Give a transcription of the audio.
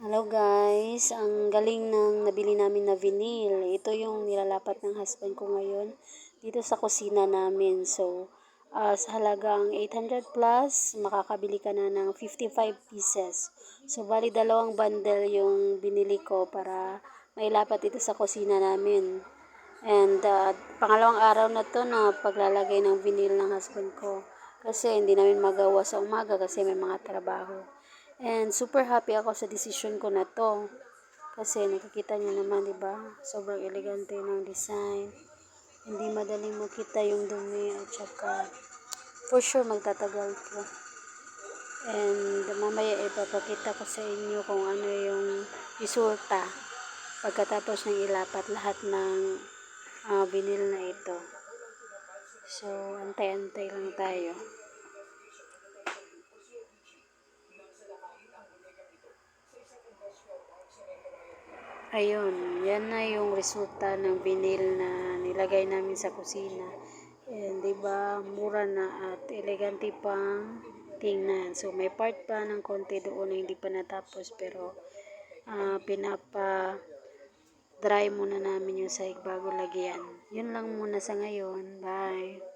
Hello guys, ang galing ng nabili namin na vinyl. Ito yung nilalapat ng husband ko ngayon dito sa kusina namin. So, sa halagang 800 plus, makakabili ka na ng 55 pieces. So, bali dalawang bundle yung binili ko para mailapat dito sa kusina namin. And pangalawang araw na to na paglalagay ng vinyl ng husband ko. Kasi hindi namin magawa sa umaga kasi may mga trabaho. And super happy ako sa decision ko na to. Kasi nakikita niyo naman, di ba? Sobrang elegante ng design. Hindi madaling makita yung dumi at saka for sure magtatagal to. And mamaya ipapakita ko sa inyo kung ano yung resulta pagkatapos ng ilapat lahat ng vinyl na ito. So, antay-antay lang tayo. Ayun, yan na yung resulta ng vinyl na nilagay namin sa kusina. And 'di ba, mura na at elegante pang tingnan. So may part pa ng konti doon na hindi pa natapos pero pinapa dry muna namin yung sahig bago lagyan. Yun lang muna sa ngayon. Bye.